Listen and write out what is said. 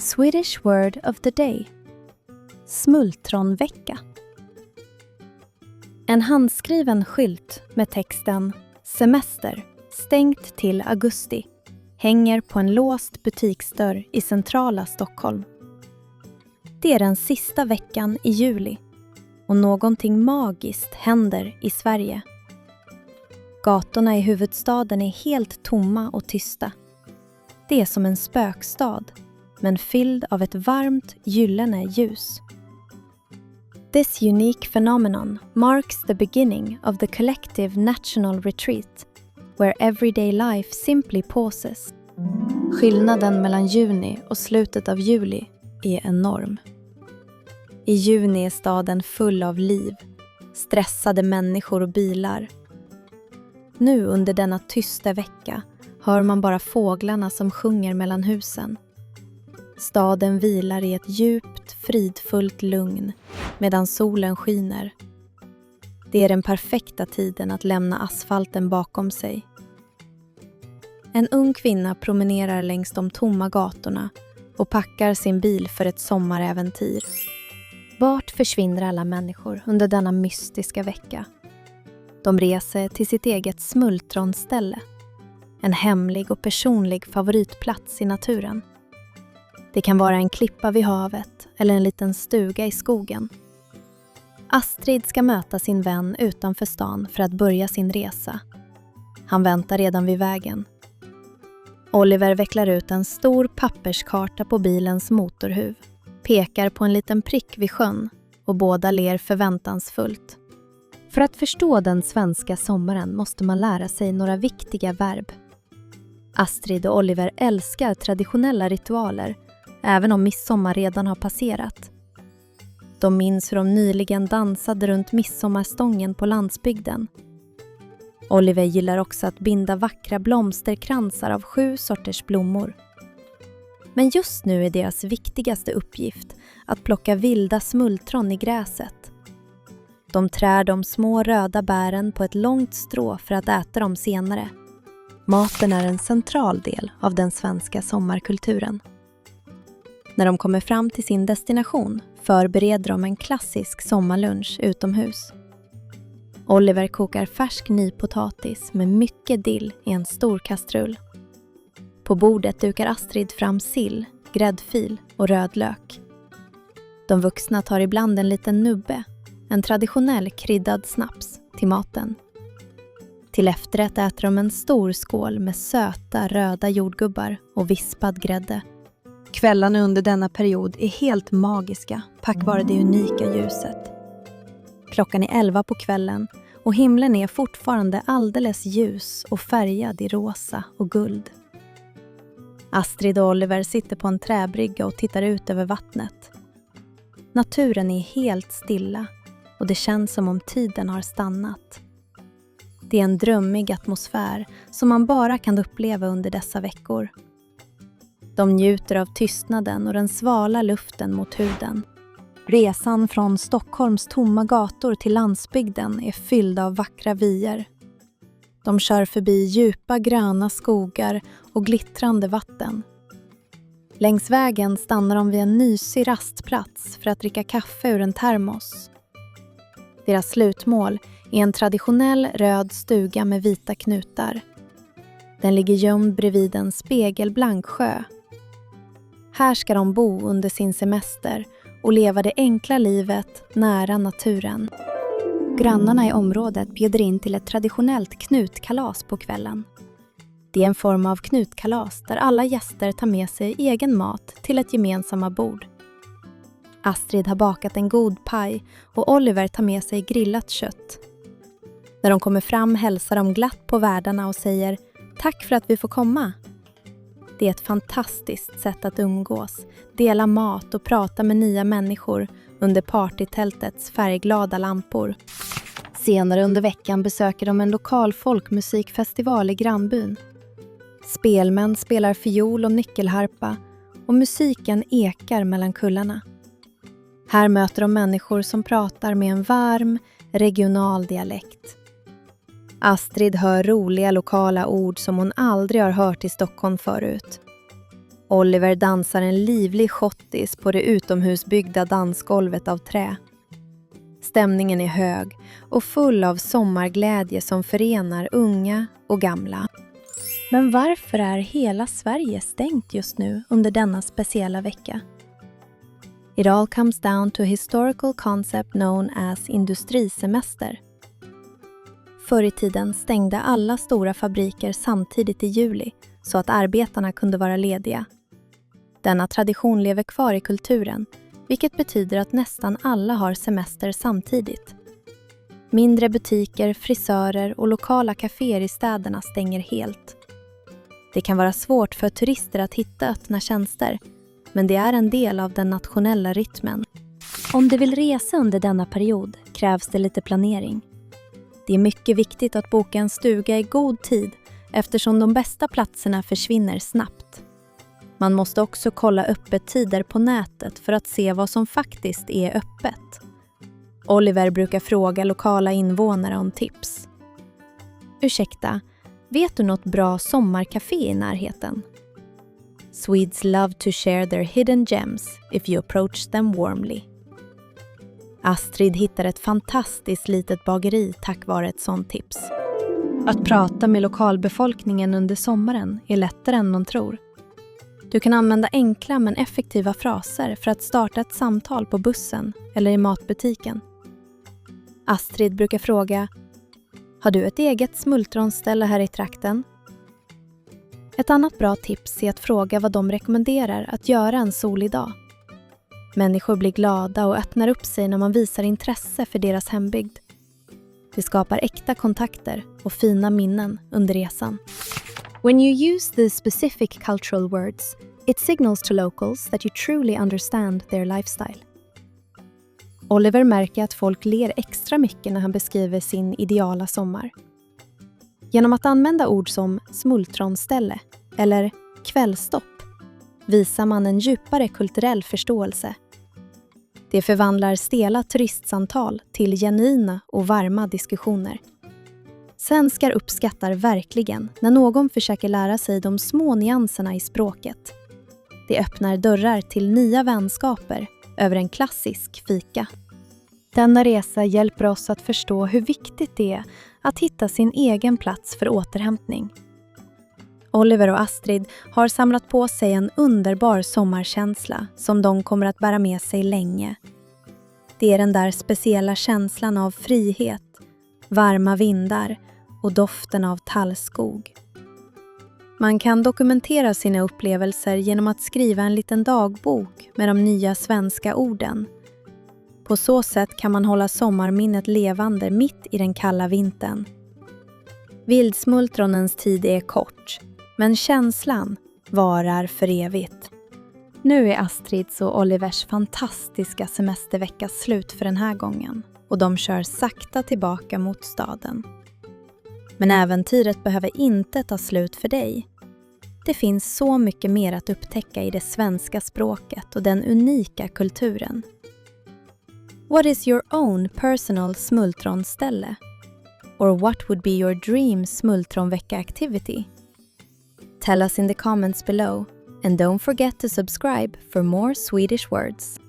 Swedish word of the day. Smultronvecka. En handskriven skylt med texten semester, stängt till augusti, hänger på en låst butiksdörr i centrala Stockholm. Det är den sista veckan i juli och någonting magiskt händer i Sverige. Gatorna i huvudstaden är helt tomma och tysta. Det är som en spökstad, men fylld av ett varmt, gyllene ljus. This unique phenomenon marks the beginning of the collective national retreat, where everyday life simply pauses. Skillnaden mellan juni och slutet av juli är enorm. I juni är staden full av liv, stressade människor och bilar. Nu under denna tysta vecka hör man bara fåglarna som sjunger mellan husen. Staden vilar i ett djupt, fridfullt lugn medan solen skiner. Det är den perfekta tiden att lämna asfalten bakom sig. En ung kvinna promenerar längs de tomma gatorna och packar sin bil för ett sommaräventyr. Vart försvinner alla människor under denna mystiska vecka? De reser till sitt eget smultronställe. En hemlig och personlig favoritplats i naturen. Det kan vara en klippa vid havet eller en liten stuga i skogen. Astrid ska möta sin vän utanför stan för att börja sin resa. Han väntar redan vid vägen. Oliver vecklar ut en stor papperskarta på bilens motorhuv, pekar på en liten prick vid sjön och båda ler förväntansfullt. För att förstå den svenska sommaren måste man lära sig några viktiga verb. Astrid och Oliver älskar traditionella ritualer, även om midsommar redan har passerat. De minns hur de nyligen dansade runt midsommarstången på landsbygden. Oliver gillar också att binda vackra blomsterkransar av 7 sorters blommor. Men just nu är deras viktigaste uppgift att plocka vilda smultron i gräset. De trär de små röda bären på ett långt strå för att äta dem senare. Maten är en central del av den svenska sommarkulturen. När de kommer fram till sin destination förbereder de en klassisk sommarlunch utomhus. Oliver kokar färsk nypotatis med mycket dill i en stor kastrull. På bordet dukar Astrid fram sill, gräddfil och rödlök. De vuxna tar ibland en liten nubbe, en traditionell kryddad snaps, till maten. Till efterrätt äter de en stor skål med söta röda jordgubbar och vispad grädde. Kvällarna under denna period är helt magiska tack vare det unika ljuset. Klockan är 11 på kvällen och himlen är fortfarande alldeles ljus och färgad i rosa och guld. Astrid och Oliver sitter på en träbrygga och tittar ut över vattnet. Naturen är helt stilla och det känns som om tiden har stannat. Det är en drömmig atmosfär som man bara kan uppleva under dessa veckor. De njuter av tystnaden och den svala luften mot huden. Resan från Stockholms tomma gator till landsbygden är fylld av vackra vyer. De kör förbi djupa gröna skogar och glittrande vatten. Längs vägen stannar de vid en mysig rastplats för att dricka kaffe ur en termos. Deras slutmål är en traditionell röd stuga med vita knutar. Den ligger gömd bredvid en spegelblank sjö. Här ska de bo under sin semester och leva det enkla livet nära naturen. Grannarna i området bjuder in till ett traditionellt knutkalas på kvällen. Det är en form av knutkalas där alla gäster tar med sig egen mat till ett gemensamma bord. Astrid har bakat en god paj och Oliver tar med sig grillat kött. När de kommer fram hälsar de glatt på värdarna och säger tack för att vi får komma. Det är ett fantastiskt sätt att umgås, dela mat och prata med nya människor under partytältets färgglada lampor. Senare under veckan besöker de en lokal folkmusikfestival i grannbyn. Spelmän spelar fiol och nyckelharpa och musiken ekar mellan kullarna. Här möter de människor som pratar med en varm, regional dialekt. Astrid hör roliga lokala ord som hon aldrig har hört i Stockholm förut. Oliver dansar en livlig schottis på det utomhusbyggda dansgolvet av trä. Stämningen är hög och full av sommarglädje som förenar unga och gamla. Men varför är hela Sverige stängt just nu under denna speciella vecka? It all comes down to a historical concept known as industrisemester. Förr i tiden stängde alla stora fabriker samtidigt i juli så att arbetarna kunde vara lediga. Denna tradition lever kvar i kulturen, vilket betyder att nästan alla har semester samtidigt. Mindre butiker, frisörer och lokala kaféer i städerna stänger helt. Det kan vara svårt för turister att hitta öppna tjänster, men det är en del av den nationella rytmen. Om du vill resa under denna period krävs det lite planering. Det är mycket viktigt att boka en stuga i god tid eftersom de bästa platserna försvinner snabbt. Man måste också kolla öppettider på nätet för att se vad som faktiskt är öppet. Oliver brukar fråga lokala invånare om tips. Ursäkta, vet du något bra sommarcafé i närheten? Swedes love to share their hidden gems if you approach them warmly. Astrid hittar ett fantastiskt litet bageri tack vare ett sånt tips. Att prata med lokalbefolkningen under sommaren är lättare än man tror. Du kan använda enkla men effektiva fraser för att starta ett samtal på bussen eller i matbutiken. Astrid brukar fråga: har du ett eget smultronställe här i trakten? Ett annat bra tips är att fråga vad de rekommenderar att göra en solig dag. Människor blir glada och öppnar upp sig när man visar intresse för deras hembygd. Det skapar äkta kontakter och fina minnen under resan. When you use the specific cultural words, it signals to locals that you truly understand their lifestyle. Oliver märker att folk ler extra mycket när han beskriver sin ideala sommar. Genom att använda ord som smultronställe eller kvällstopp visar man en djupare kulturell förståelse. Det förvandlar stela turistsamtal till genuina och varma diskussioner. Svenskar uppskattar verkligen när någon försöker lära sig de små nyanserna i språket. Det öppnar dörrar till nya vänskaper över en klassisk fika. Denna resa hjälper oss att förstå hur viktigt det är att hitta sin egen plats för återhämtning. Oliver och Astrid har samlat på sig en underbar sommarkänsla som de kommer att bära med sig länge. Det är den där speciella känslan av frihet, varma vindar och doften av tallskog. Man kan dokumentera sina upplevelser genom att skriva en liten dagbok med de nya svenska orden. På så sätt kan man hålla sommarminnet levande mitt i den kalla vintern. Vildsmultronens tid är kort, men känslan varar för evigt. Nu är Astrids och Olivers fantastiska semestervecka slut för den här gången och de kör sakta tillbaka mot staden. Men äventyret behöver inte ta slut för dig. Det finns så mycket mer att upptäcka i det svenska språket och den unika kulturen. What is your own personal smultronställe? Or what would be your dream smultronvecka activity? Tell us in the comments below and don't forget to subscribe for more Swedish words.